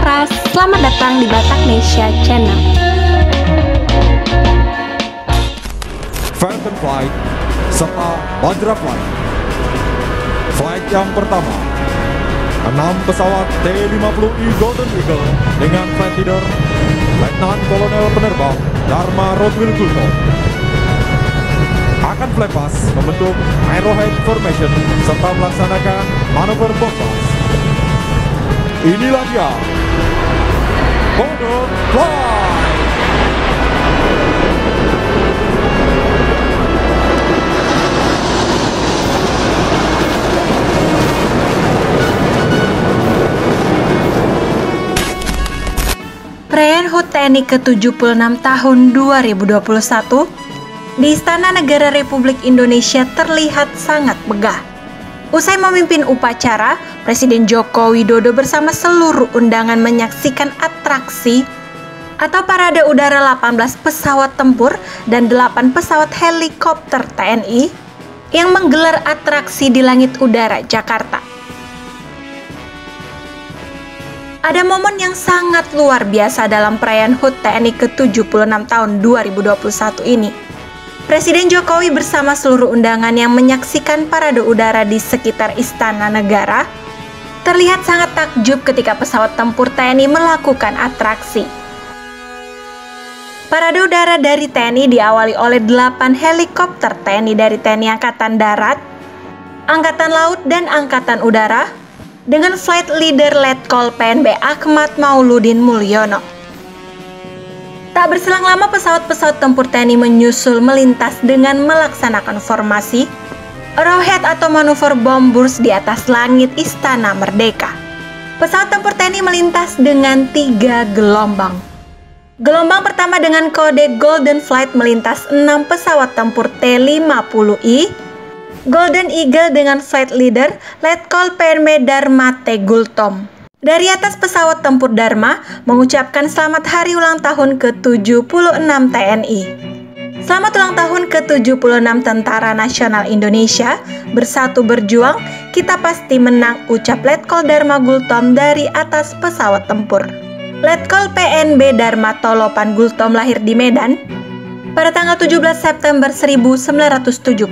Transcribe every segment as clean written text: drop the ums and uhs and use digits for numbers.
Laras, selamat datang di Bataknesia Channel. Phantom Flight serta Bajra Flight. Flight yang pertama, 6 pesawat T-50I Golden Eagle dengan flight leader Letnan Kolonel Penerbang Dharma Rodwil Gultom akan flypass membentuk arrowhead formation serta melaksanakan manuver bombas. Inilah dia, Bajra Flight. Perayaan HUT TNI ke-76 tahun 2021 di Istana Negara Republik Indonesia terlihat sangat megah. Usai memimpin upacara, Presiden Joko Widodo bersama seluruh undangan menyaksikan atraksi atau parade udara 18 pesawat tempur dan 8 pesawat helikopter TNI yang menggelar atraksi di langit udara Jakarta. Ada momen yang sangat luar biasa dalam perayaan HUT TNI ke-76 tahun 2021 ini. Presiden Jokowi bersama seluruh undangan yang menyaksikan parade udara di sekitar Istana Negara terlihat sangat takjub ketika pesawat tempur TNI melakukan atraksi. Parade udara dari TNI diawali oleh 8 helikopter TNI dari TNI Angkatan Darat, Angkatan Laut, dan Angkatan Udara dengan flight leader Letkol PNB Ahmad Mauludin Mulyono. Tak berselang lama pesawat-pesawat tempur TNI menyusul melintas dengan melaksanakan formasi arrowhead atau manuver bomb burst di atas langit Istana Merdeka. Pesawat tempur TNI melintas dengan 3 gelombang. Gelombang pertama dengan kode Golden Flight melintas 6 pesawat tempur T-50I Golden Eagle dengan flight leader Letkol PNB Dharma T. Gultom. Dari atas pesawat tempur Dharma mengucapkan selamat hari ulang tahun ke-76 TNI. Selamat ulang tahun ke-76 Tentara Nasional Indonesia, bersatu berjuang, kita pasti menang, ucap Letkol Dharma Gultom dari atas pesawat tempur. Letkol PNB Dharma Tolopan Gultom lahir di Medan pada tanggal 17 September 1979.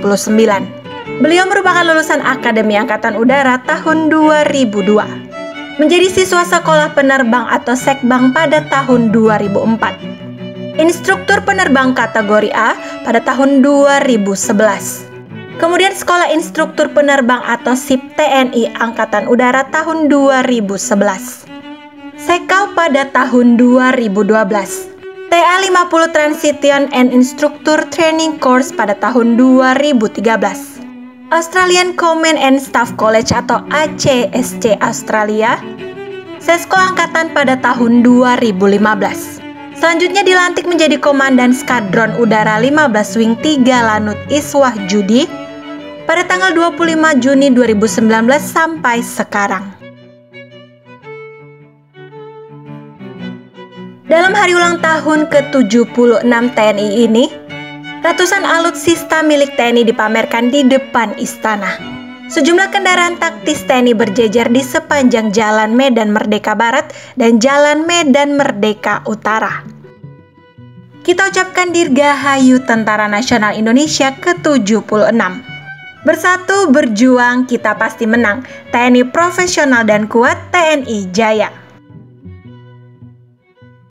Beliau merupakan lulusan Akademi Angkatan Udara tahun 2002. Menjadi siswa Sekolah Penerbang atau Sekbang pada tahun 2004. Instruktur penerbang kategori A pada tahun 2011. Kemudian Sekolah Instruktur Penerbang atau SIP TNI Angkatan Udara tahun 2011. Sekau pada tahun 2012. TA50 Transition and Instructor Training Course pada tahun 2013. Australian Command and Staff College atau ACSC Australia, Sesko Angkatan pada tahun 2015. Selanjutnya dilantik menjadi Komandan Skadron Udara 15 Wing 3 Lanut Iswah Judi pada tanggal 25 Juni 2019 sampai sekarang. Dalam hari ulang tahun ke-76 TNI ini, ratusan alutsista milik TNI dipamerkan di depan istana. Sejumlah kendaraan taktis TNI berjejer di sepanjang Jalan Medan Merdeka Barat dan Jalan Medan Merdeka Utara. Kita ucapkan Dirgahayu Tentara Nasional Indonesia ke-76. Bersatu berjuang kita pasti menang. TNI profesional dan kuat, TNI Jaya.